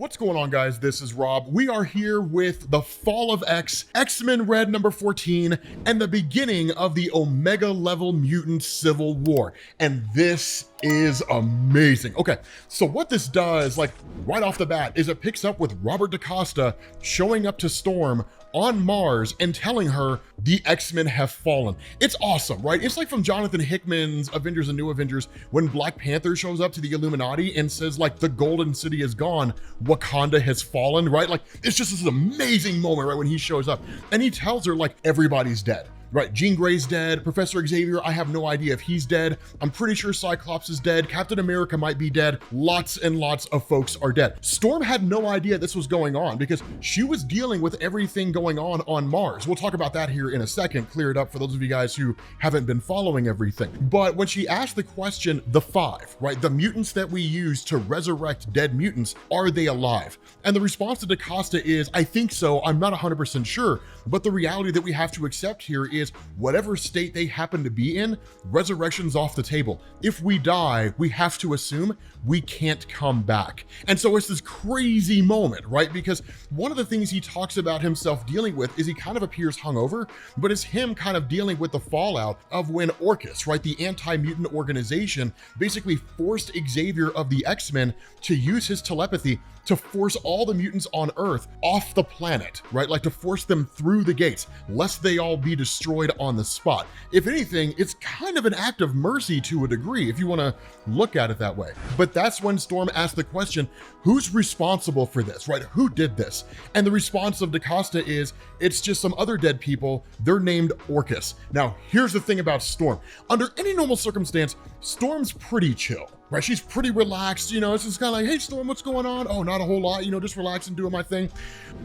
What's going on, guys? This is Rob. We are here with the Fall of X, X-Men Red number 14, and the beginning of the Omega level mutant civil war. And this is amazing. Okay, so what this does, like right off the bat, is it picks up with Robert DaCosta showing up to Storm on Mars and telling her the X-Men have fallen. It's awesome, right? It's like from Jonathan Hickman's Avengers and New Avengers when Black Panther shows up to the Illuminati and says like the Golden City is gone, Wakanda has fallen, right? Like it's just this amazing moment, right? When he shows up and he tells her like everybody's dead. Right, Jean Grey's dead, Professor Xavier, I have no idea if he's dead. I'm pretty sure Cyclops is dead, Captain America might be dead, lots and lots of folks are dead. Storm had no idea this was going on because she was dealing with everything going on Mars. We'll talk about that here in a second, clear it up for those of you guys who haven't been following everything. But when she asked the question, the five, right, the mutants that we use to resurrect dead mutants, are they alive? And the response to DaCosta is, I think so, I'm not 100% sure, but the reality that we have to accept here is whatever state they happen to be in, resurrection's off the table. If we die, we have to assume we can't come back. And so it's this crazy moment, right? Because one of the things he talks about himself dealing with is he kind of appears hungover, but it's him kind of dealing with the fallout of when Orchis, right, the anti-mutant organization, basically forced Xavier of the X-Men to use his telepathy to force all the mutants on Earth off the planet, right? Like to force them through the gates, lest they all be destroyed on the spot. If anything, it's kind of an act of mercy to a degree, if you want to look at it that way. But that's when Storm asked the question, who's responsible for this, right? Who did this? And the response of DaCosta is, it's just some other dead people. They're named Orchis. Now, here's the thing about Storm. Under any normal circumstance, Storm's pretty chill. Right, she's pretty relaxed, you know, it's just kind of like, hey Storm, what's going on? Oh, not a whole lot, you know, just relaxing, doing my thing.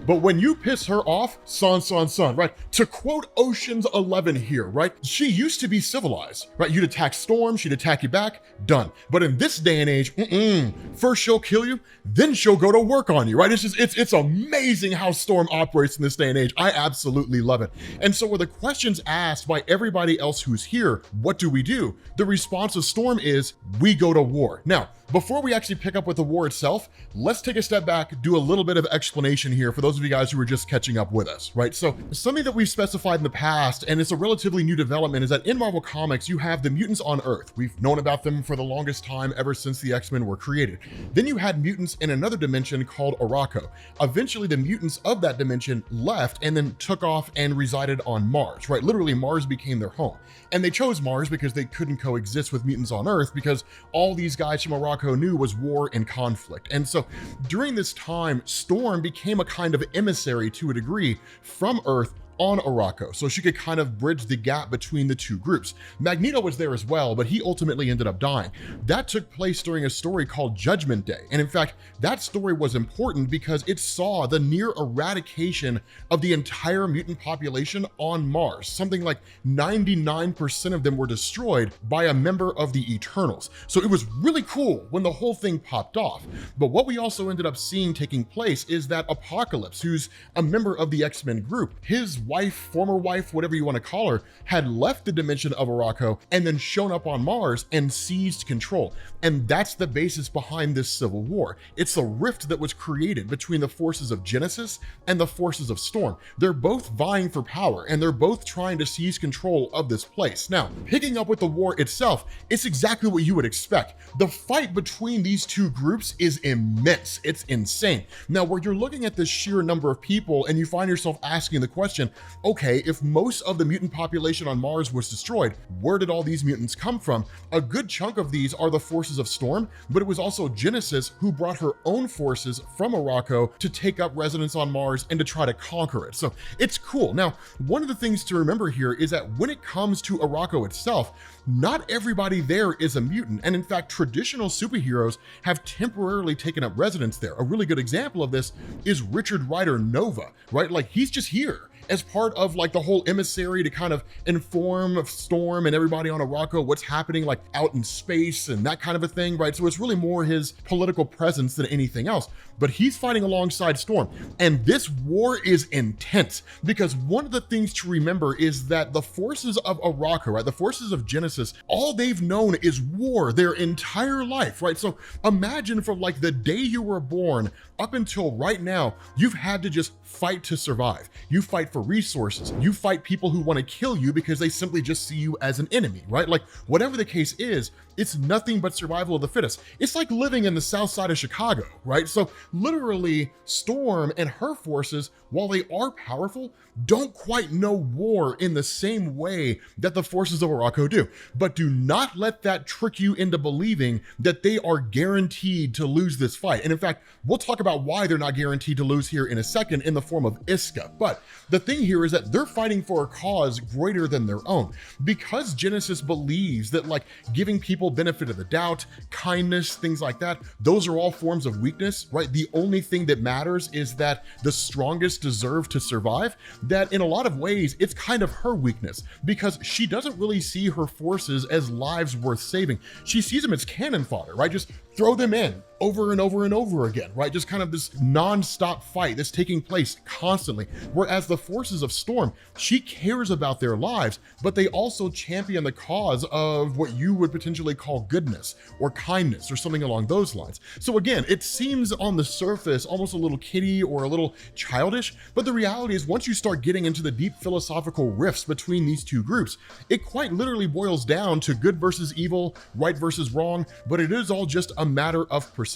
But when you piss her off, son, right? To quote Ocean's 11 here, right? She used to be civilized, right? You'd attack Storm, she'd attack you back, done. But in this day and age, first she'll kill you, then she'll go to work on you, right? It's just, it's amazing how Storm operates in this day and age. I absolutely love it. And so when the question's asked by everybody else who's here, what do we do? The response of Storm is, we go to war. Now, before we actually pick up with the war itself, let's take a step back, do a little bit of explanation here for those of you guys who are just catching up with us, right? So something that we've specified in the past, and it's a relatively new development, is that in Marvel Comics, you have the mutants on Earth. We've known about them for the longest time, ever since the X-Men were created. Then you had mutants in another dimension called Arakko. Eventually, the mutants of that dimension left and then took off and resided on Mars, right? Literally, Mars became their home. And they chose Mars because they couldn't coexist with mutants on Earth because all these guys from Arakko knew was war and conflict. And so during this time, Storm became a kind of emissary to a degree from Earth on Arakko, so she could kind of bridge the gap between the two groups. Magneto was there as well, but he ultimately ended up dying. That took place during a story called Judgment Day. And in fact, that story was important because it saw the near eradication of the entire mutant population on Mars. Something like 99% of them were destroyed by a member of the Eternals. So it was really cool when the whole thing popped off. But what we also ended up seeing taking place is that Apocalypse, who's a member of the X-Men group, his wife, former wife, whatever you want to call her, had left the dimension of Arakko and then shown up on Mars and seized control. And that's the basis behind this civil war. It's a rift that was created between the forces of Genesis and the forces of Storm. They're both vying for power and they're both trying to seize control of this place. Now, picking up with the war itself, it's exactly what you would expect. The fight between these two groups is immense. It's insane. Now, where you're looking at this sheer number of people and you find yourself asking the question, okay, if most of the mutant population on Mars was destroyed, where did all these mutants come from? A good chunk of these are the forces of Storm, but it was also Genesis who brought her own forces from Arakko to take up residence on Mars and to try to conquer it. So it's cool. Now, one of the things to remember here is that when it comes to Arakko itself, not everybody there is a mutant. And in fact, traditional superheroes have temporarily taken up residence there. A really good example of this is Richard Rider Nova, right? Like he's just here. as part of like the whole emissary to kind of inform Storm and everybody on Arakko what's happening like out in space and that kind of a thing, right? So it's really more his political presence than anything else, but he's fighting alongside Storm. And this war is intense because one of the things to remember is that the forces of Arakko, right, the forces of Genesis, all they've known is war their entire life, right? So imagine from like the day you were born up until right now, you've had to just fight to survive. You fight for resources. You fight people who want to kill you because they simply just see you as an enemy, right? Like whatever the case is, it's nothing but survival of the fittest. It's like living in the south side of Chicago, right? So literally Storm and her forces, while they are powerful, don't quite know war in the same way that the forces of Arakko do. But do not let that trick you into believing that they are guaranteed to lose this fight. And in fact, we'll talk about why they're not guaranteed to lose here in a second in the form of Isca. But the thing here is that they're fighting for a cause greater than their own. Because Genesis believes that like giving people benefit of the doubt, kindness, things like that, those are all forms of weakness, right? The only thing that matters is that the strongest deserve to survive. That in a lot of ways, it's kind of her weakness because she doesn't really see her forces as lives worth saving. She sees them as cannon fodder, right? Just throw them in over and over and over again, right? Just kind of this non-stop fight that's taking place constantly. Whereas the forces of Storm, she cares about their lives, but they also champion the cause of what you would potentially call goodness or kindness or something along those lines. So again, it seems on the surface almost a little kiddie or a little childish, but the reality is once you start getting into the deep philosophical rifts between these two groups, it quite literally boils down to good versus evil, right versus wrong, but it is all just a matter of perception.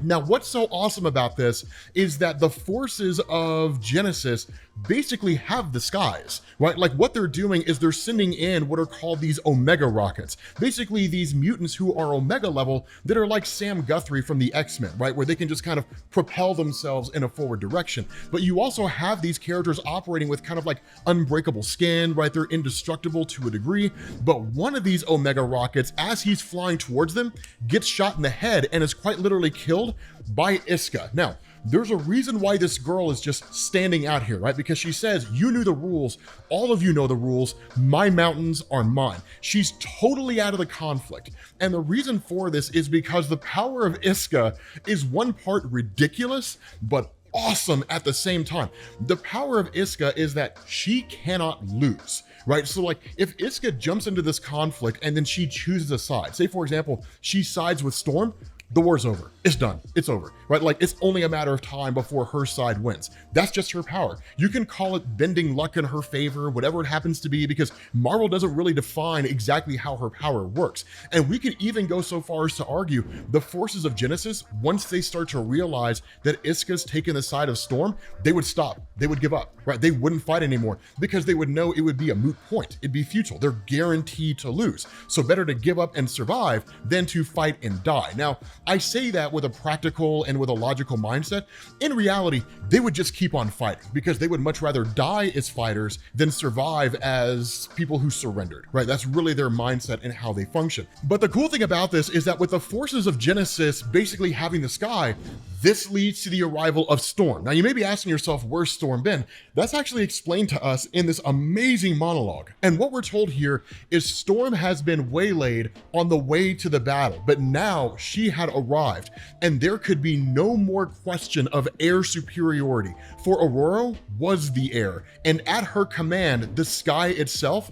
Now, what's so awesome about this is that the forces of Genesis basically have the skies, right? Like what they're doing is they're sending in what are called these Omega rockets, basically these mutants who are Omega level that are like Sam Guthrie from the X-Men, right? Where they can just kind of propel themselves in a forward direction. But you also have these characters operating with kind of like unbreakable skin, right? They're indestructible to a degree, but one of these Omega rockets, as he's flying towards them, gets shot in the head and is quite literally killed by Isca. Now, there's a reason why this girl is just standing out here, right? Because she says, you knew the rules, all of you know the rules, my mountains are mine. She's totally out of the conflict. And the reason for this is because the power of Isca is one part ridiculous, but awesome at the same time. The power of Isca is that she cannot lose, right? So like if Isca jumps into this conflict and then she chooses a side, say for example, she sides with Storm, the war's over. It's done. It's over, right? Like it's only a matter of time before her side wins. That's just her power. You can call it bending luck in her favor, whatever it happens to be, because Marvel doesn't really define exactly how her power works. And we could even go so far as to argue the forces of Genesis, once they start to realize that Isca's taken the side of Storm, they would stop. They would give up, right? They wouldn't fight anymore because they would know it would be a moot point. It'd be futile. They're guaranteed to lose. So better to give up and survive than to fight and die. Now, I say that with a practical and with a logical mindset. In reality, they would just keep on fighting because they would much rather die as fighters than survive as people who surrendered, right? That's really their mindset and how they function. But the cool thing about this is that with the forces of Genesis basically having the sky, this leads to the arrival of Storm. Now, you may be asking yourself, where's Storm been? That's actually explained to us in this amazing monologue. And what we're told here is Storm has been waylaid on the way to the battle, but now she had arrived, and there could be no more question of air superiority, for Aurora was the air, and at her command, the sky itself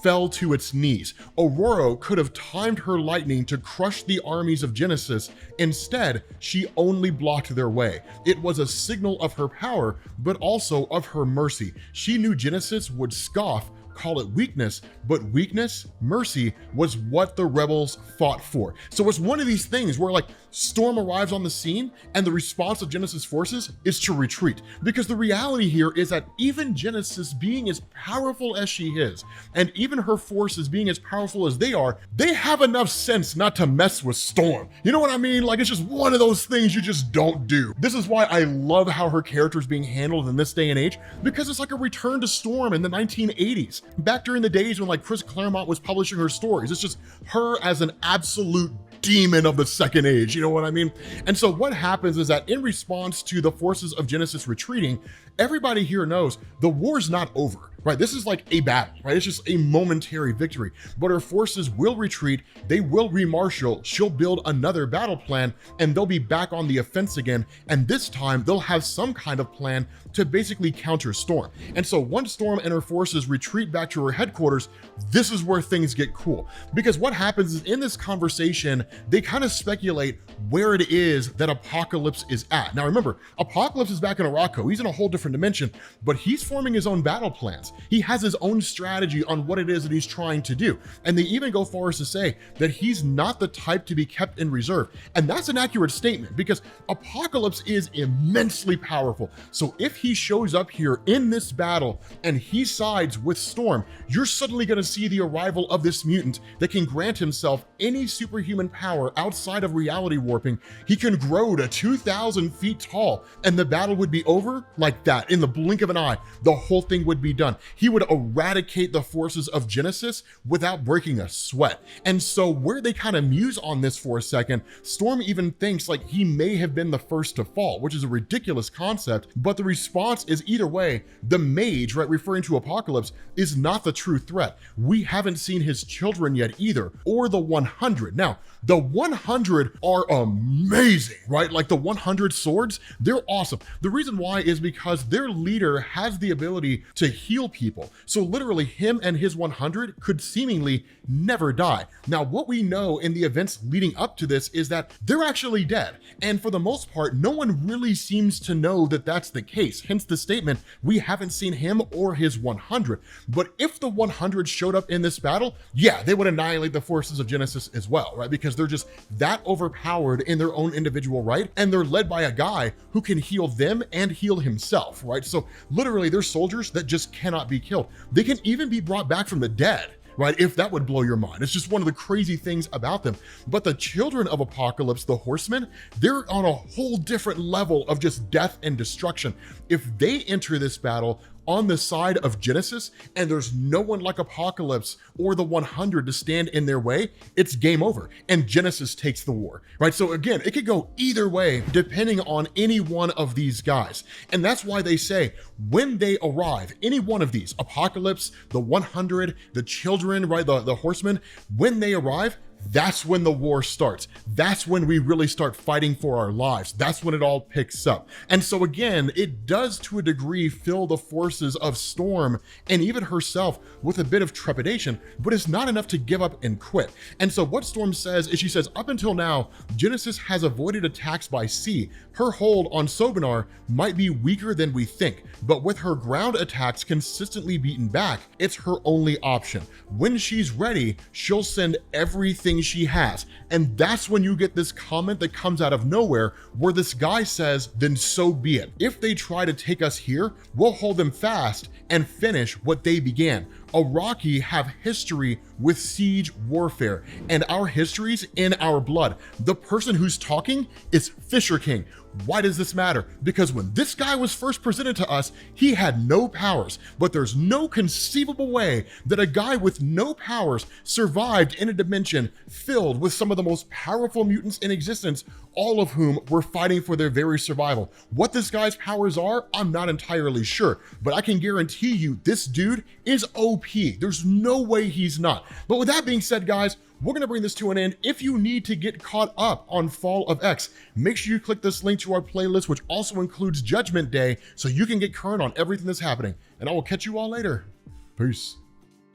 fell to its knees. Aurora could have timed her lightning to crush the armies of Genesis. Instead, she only blocked their way. It was a signal of her power, but also of her mercy. She knew Genesis would scoff, call it weakness, but weakness, mercy, was what the rebels fought for. So it's one of these things where like Storm arrives on the scene and the response of Genesis forces is to retreat. Because the reality here is that even Genesis being as powerful as she is, and even her forces being as powerful as they are, they have enough sense not to mess with Storm. You know what I mean? Like it's just one of those things you just don't do. This is why I love how her character is being handled in this day and age, because it's like a return to Storm in the 1980s. Back during the days when like Chris Claremont was publishing her stories. It's just her as an absolute demon of the second age, you know what I mean? And so what happens is that in response to the forces of Genesis retreating, everybody here knows the war's not over, right? This is like a battle, right? It's just a momentary victory, but her forces will retreat. They will remarshal. She'll build another battle plan and they'll be back on the offense again. And this time they'll have some kind of plan to basically counter Storm. And so once Storm and her forces retreat back to her headquarters, this is where things get cool. Because what happens is in this conversation, they kind of speculate where it is that Apocalypse is at. Now remember, Apocalypse is back in Arakko. He's in a whole different dimension, but he's forming his own battle plans. He has his own strategy on what it is that he's trying to do. And they even go far as to say that he's not the type to be kept in reserve. And that's an accurate statement because Apocalypse is immensely powerful. So if he shows up here in this battle and he sides with Storm, you're suddenly going to see the arrival of this mutant that can grant himself any superhuman power outside of reality warping. He can grow to 2,000 feet tall and the battle would be over like that. In the blink of an eye, the whole thing would be done. He would eradicate the forces of Genesis without breaking a sweat. And so where they kind of muse on this for a second, Storm even thinks like he may have been the first to fall, which is a ridiculous concept, but the response is either way, the mage, right, referring to Apocalypse, is not the true threat. We haven't seen his children yet either, or the 100. Now, the 100 are amazing, right? Like the 100 swords, they're awesome. The reason why is because their leader has the ability to heal people. So literally him and his 100 could seemingly never die. Now, what we know in the events leading up to this is that they're actually dead. And for the most part, no one really seems to know that that's the case. Hence the statement, we haven't seen him or his 100. But if the 100 showed up in this battle, yeah, they would annihilate the forces of Genesis as well, right? Because they're just that overpowered in their own individual right. And they're led by a guy who can heal them and heal himself, right? So literally they're soldiers that just cannot be killed. They can even be brought back from the dead, right? If that would blow your mind. It's just one of the crazy things about them. But the children of Apocalypse, the horsemen, they're on a whole different level of just death and destruction. If they enter this battle on the side of Genesis and there's no one like Apocalypse or the 100 to stand in their way, it's game over and Genesis takes the war, right? So again, it could go either way depending on any one of these guys. And that's why they say when they arrive, any one of these, Apocalypse, the 100, the children, right, the horsemen, when they arrive, that's when the war starts. That's when we really start fighting for our lives. That's when it all picks up. And so again, it does to a degree fill the forces of Storm and even herself with a bit of trepidation, but it's not enough to give up and quit. And so what Storm says is she says, up until now, Genesis has avoided attacks by sea. Her hold on Sobenar might be weaker than we think, but with her ground attacks consistently beaten back, it's her only option. When she's ready, she'll send everything she has. And that's when you get this comment that comes out of nowhere where this guy says, then so be it. If they try to take us here, we'll hold them fast and finish what they began. Iraqi have history with siege warfare, and our history's in our blood. The person who's talking is Fisher King. Why does this matter? Because when this guy was first presented to us, he had no powers, but there's no conceivable way that a guy with no powers survived in a dimension filled with some of the most powerful mutants in existence, all of whom were fighting for their very survival. What this guy's powers are, I'm not entirely sure, but I can guarantee you this dude is OP. There's no way he's not. But with that being said, guys, we're going to bring this to an end. If you need to get caught up on Fall of X, make sure you click this link to our playlist, which also includes Judgment Day, so you can get current on everything that's happening. And I will catch you all later. Peace.